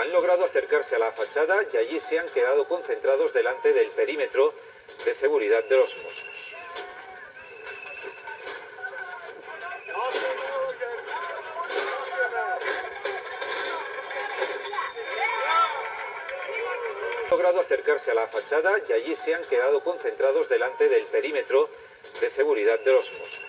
Han logrado acercarse a la fachada y allí se han quedado concentrados delante del perímetro de seguridad de los Mossos. Han logrado acercarse a la fachada y allí se han quedado concentrados delante del perímetro de seguridad de los Mossos.